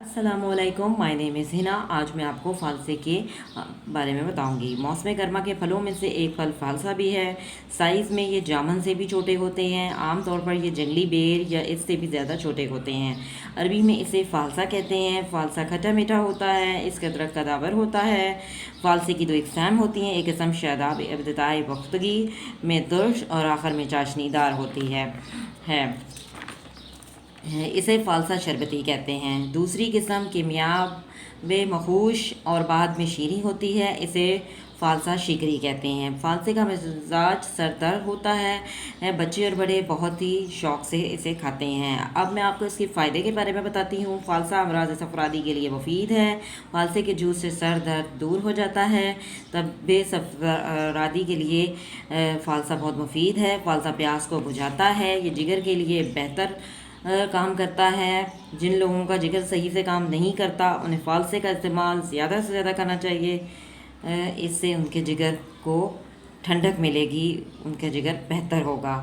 السلام علیکم، مائی نیم از ہنا۔ آج میں آپ کو فالسے کے بارے میں بتاؤں گی۔ موسم گرما کے پھلوں میں سے ایک پھل فالسا بھی ہے۔ سائز میں یہ جامن سے بھی چھوٹے ہوتے ہیں۔ عام طور پر یہ جنگلی بیر یا اس سے بھی زیادہ چھوٹے ہوتے ہیں۔ عربی میں اسے فالسا کہتے ہیں۔ فالسا کھٹا میٹھا ہوتا ہے۔ اس کا درخت قدابر ہوتا ہے۔ فالسے کی دو اقسام ہوتی ہیں۔ ایک قسم شاداب ابتدائی پختگی میں ترش اور آخر میں چاشنی دار ہوتی ہے۔ اسے فالسا شربتی کہتے ہیں۔ دوسری قسم کیمیاب مخوش اور بعد میں شیریں ہوتی ہے۔ اسے فالسا شکری کہتے ہیں۔ فالسے کا مزاج سردر ہوتا ہے۔ بچے اور بڑے بہت ہی شوق سے اسے کھاتے ہیں۔ اب میں آپ کو اس کے فائدے کے بارے میں بتاتی ہوں۔ فالسا امراض صفرادی کے لیے مفید ہے۔ فالسے کے جوس سے سر درد دور ہو جاتا ہے۔ طب صفرادی کے لیے فالسا بہت مفید ہے۔ فالسا پیاس کو بجھاتا ہے۔ یہ جگر کے لیے بہتر کام کرتا ہے۔ جن لوگوں کا جگر صحیح سے کام نہیں کرتا انہیں فالسے کا استعمال زیادہ سے زیادہ کرنا چاہیے۔ اس سے ان کے جگر کو ٹھنڈک ملے گی، ان کا جگر بہتر ہوگا۔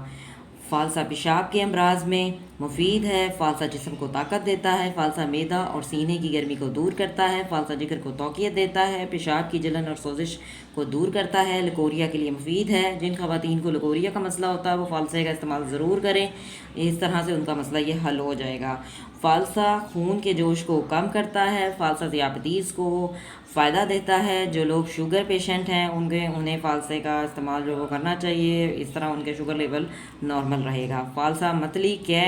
فالسا پیشاب کے امراض میں مفید ہے۔ فالسا جسم کو طاقت دیتا ہے۔ فالسا معدہ اور سینے کی گرمی کو دور کرتا ہے۔ فالسا جگر کو توقیت دیتا ہے۔ پیشاب کی جلن اور سوزش کو دور کرتا ہے۔ لکوریا کے لیے مفید ہے۔ جن خواتین کو لکوریا کا مسئلہ ہوتا ہے وہ فالسے کا استعمال ضرور کریں، اس طرح سے ان کا مسئلہ یہ حل ہو جائے گا۔ فالسا خون کے جوش کو کم کرتا ہے۔ فالسا ذیابیطیز کو فائدہ دیتا ہے۔ جو لوگ شوگر پیشنٹ ہیں انہیں فالسے کا استعمال جو کرنا چاہیے، اس طرح ان کے شوگر لیول نارمل رہے گا۔ فالسا متلی کے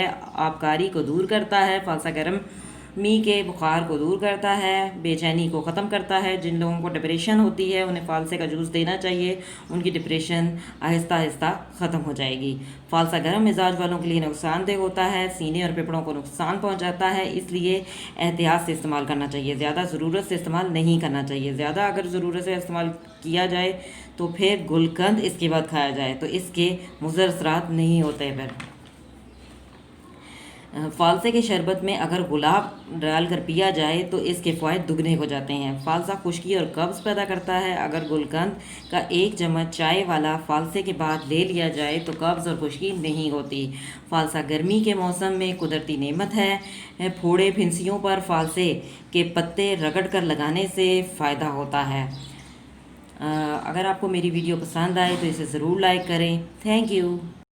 آبکاری کو دور کرتا ہے۔ فالسا گرمی کے بخار کو دور کرتا ہے، بے چینی کو ختم کرتا ہے۔ جن لوگوں کو ڈپریشن ہوتی ہے انہیں فالسے کا جوس دینا چاہیے، ان کی ڈپریشن آہستہ آہستہ ختم ہو جائے گی۔ فالسا گرم مزاج والوں کے لیے نقصان دہ ہوتا ہے، سینے اور پھیپھڑوں کو نقصان پہنچاتا ہے، اس لیے احتیاط سے استعمال کرنا چاہیے، زیادہ ضرورت سے استعمال نہیں کرنا چاہیے۔ زیادہ اگر ضرورت سے استعمال کیا جائے تو پھر گلقند اس کے بعد کھایا جائے تو اس کے مضر اثرات نہیں ہوتے۔ فالسے کے شربت میں اگر گلاب ڈال کر پیا جائے تو اس کے فوائد دگنے ہو جاتے ہیں۔ فالسا خشکی اور قبض پیدا کرتا ہے۔ اگر گلقند کا 1 چمچ چائے والا فالسے کے بعد لے لیا جائے تو قبض اور خشکی نہیں ہوتی۔ فالسا گرمی کے موسم میں قدرتی نعمت ہے۔ پھوڑے پھنسیوں پر فالسے کے پتے رگڑ کر لگانے سے فائدہ ہوتا ہے۔ اگر آپ کو میری ویڈیو پسند آئے تو اسے ضرور لائک کریں۔ Thank you.